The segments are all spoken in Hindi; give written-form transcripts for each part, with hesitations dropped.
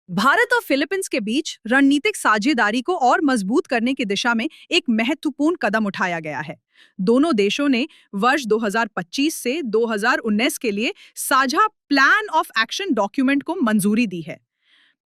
भारत और फिलीपींस के बीच रणनीतिक साझेदारी को और मजबूत करने की दिशा में एक महत्वपूर्ण कदम उठाया गया है। दोनों देशों ने वर्ष 2025 से 2019 के लिए साझा प्लान ऑफ एक्शन डॉक्यूमेंट को मंजूरी दी है।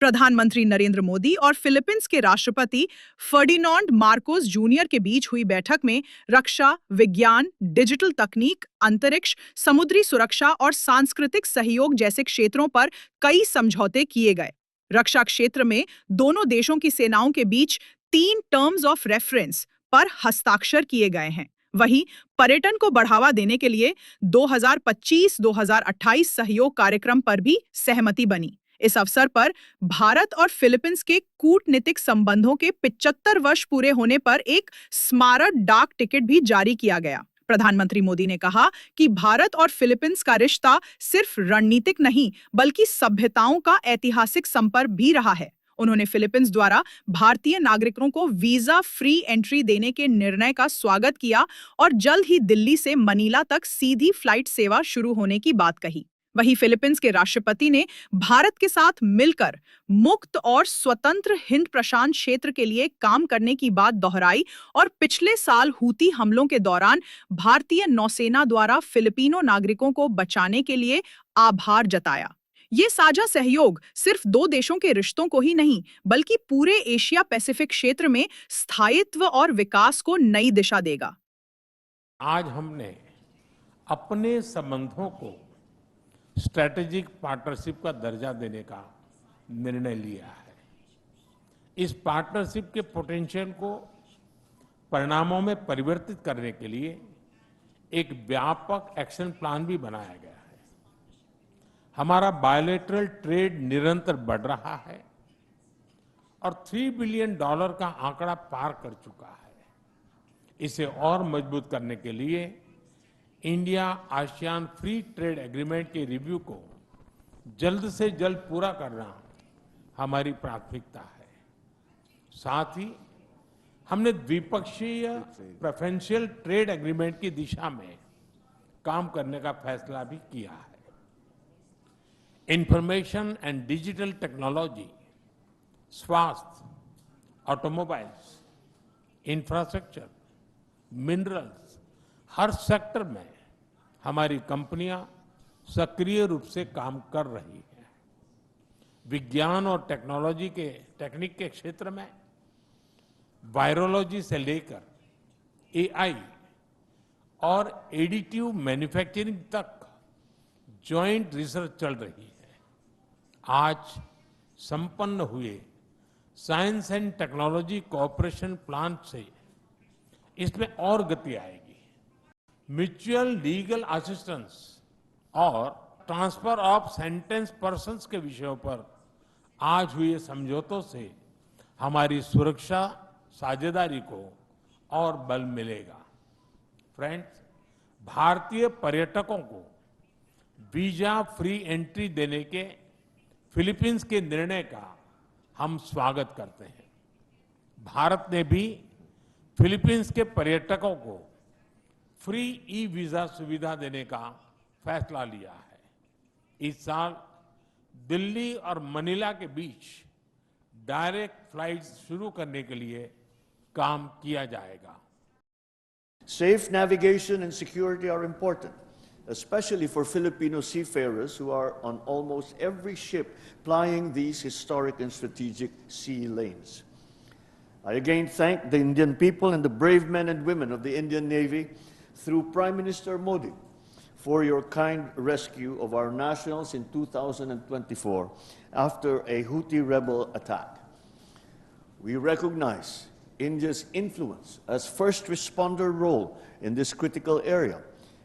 प्रधानमंत्री नरेंद्र मोदी और फिलीपींस के राष्ट्रपति फर्डिनांड मार्कोस जूनियर के बीच हुई बैठक में रक्षा, विज्ञान, डिजिटल तकनीक, अंतरिक्ष, समुद्री सुरक्षा और सांस्कृतिक सहयोग जैसे क्षेत्रों पर कई समझौते किए गए। रक्षा क्षेत्र में दोनों देशों की सेनाओं के बीच 3 टर्म्स ऑफ रेफरेंस पर हस्ताक्षर किए गए हैं। वहीं पर्यटन को बढ़ावा देने के लिए 2025-2028 सहयोग कार्यक्रम पर भी सहमति बनी। इस अवसर पर भारत और फिलीपींस के कूटनीतिक संबंधों के 75 वर्ष पूरे होने पर एक स्मारक डाक टिकट भी जारी किया गया। प्रधानमंत्री मोदी ने कहा कि भारत और फिलीपींस का रिश्ता सिर्फ रणनीतिक नहीं, बल्कि सभ्यताओं का ऐतिहासिक संपर्क भी रहा है। उन्होंने फिलीपींस द्वारा भारतीय नागरिकों को वीजा फ्री एंट्री देने के निर्णय का स्वागत किया और जल्द ही दिल्ली से मनीला तक सीधी फ्लाइट सेवा शुरू होने की बात कही। वहीं फिलीपींस के राष्ट्रपति ने भारत के साथ मिलकर मुक्त और स्वतंत्र हिंद प्रशांत क्षेत्र के लिए काम करने की बात दोहराई और पिछले साल हूती हमलों के दौरान भारतीय नौसेना द्वारा फिलिपिनो नागरिकों को बचाने के लिए आभार जताया। ये साझा सहयोग सिर्फ दो देशों के रिश्तों को ही नहीं, बल्कि पूरे एशिया पैसिफिक क्षेत्र में स्थायित्व और विकास को नई दिशा देगा। आज हमने अपने संबंधों को स्ट्रैटेजिक पार्टनरशिप का दर्जा देने का निर्णय लिया है। इस पार्टनरशिप के पोटेंशियल को परिणामों में परिवर्तित करने के लिए एक व्यापक एक्शन प्लान भी बनाया गया है। हमारा बायलैटरल ट्रेड निरंतर बढ़ रहा है और $3 बिलियन का आंकड़ा पार कर चुका है। इसे और मजबूत करने के लिए India ASEAN free trade agreement के रिव्यू को जल्द से जल्द पूरा करना हमारी प्राथमिकता है। साथ ही हमने द्विपक्षीय प्रेफरेंशियल ट्रेड एग्रीमेंट की दिशा में काम करने का फैसला भी किया है। इंफॉर्मेशन एंड डिजिटल टेक्नोलॉजी, स्वास्थ्य, ऑटोमोबाइल्स, इंफ्रास्ट्रक्चर, मिनरल्स, हर सेक्टर में हमारी कंपनियां सक्रिय रूप से काम कर रही हैं। विज्ञान और टेक्निक के क्षेत्र में वायरोलॉजी से लेकर एआई और एडिटिव मैन्युफैक्चरिंग तक जॉइंट रिसर्च चल रही है। आज संपन्न हुए science and technology cooperation plan से इसमें और गति आएगी। म्यूचुअल लीगल असिस्टेंस और ट्रांसफर ऑफ सेंटेंस पर्सन्स के विषयों पर आज हुए समझौतों से हमारी सुरक्षा साझेदारी को और बल मिलेगा। फ्रेंड्स, भारतीय पर्यटकों को वीजा फ्री एंट्री देने के फिलीपींस के निर्णय का हम स्वागत करते हैं। भारत ने भी फिलीपींस के पर्यटकों को फ्री ई वीजा सुविधा देने का फैसला लिया है। इस साल दिल्ली और मनीला के बीच डायरेक्ट फ्लाइट्स शुरू करने के लिए काम किया जाएगा। Safe navigation and security are important, especially for Filipino seafarers who are on almost every ship plying these historic and strategic sea lanes. I again thank the Indian people and the brave men and women of the Indian Navy through Prime Minister Modi for your kind rescue of our nationals in 2024 after a Houthi rebel attack. We recognize India's influence as first responder role in this critical area,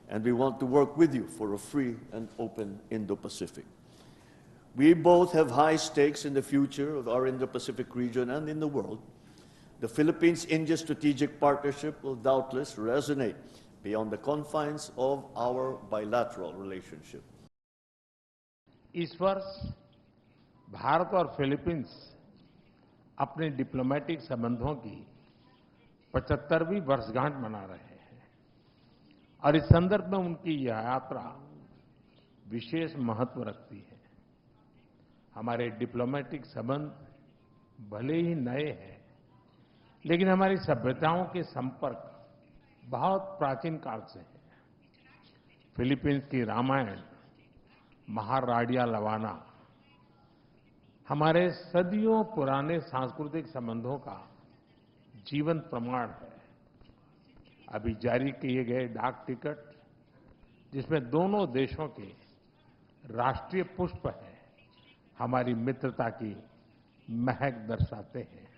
and we want to work with you for a free and open Indo-Pacific. We both have high stakes in the future of our Indo-Pacific region and in the world. The Philippines-India strategic partnership will doubtless resonate beyond the confines of our bilateral relationship. इस वर्ष भारत और फिलीपींस अपने डिप्लोमेटिक संबंधों की 75वीं वर्षगांठ मना रहे हैं और इस संदर्भ में उनकी यह यात्रा विशेष महत्व रखती है। हमारे डिप्लोमेटिक संबंध भले ही नए हैं, लेकिन हमारी सभ्यताओं के संपर्क बहुत प्राचीन काल से हैं। फिलीपींस की रामायण, महाराडिया लवाना हमारे सदियों पुराने सांस्कृतिक संबंधों का जीवन प्रमाण है। अभी जारी किए गए डाक टिकट, जिसमें दोनों देशों के राष्ट्रीय पुष्प हैं, हमारी मित्रता की महक दर्शाते हैं।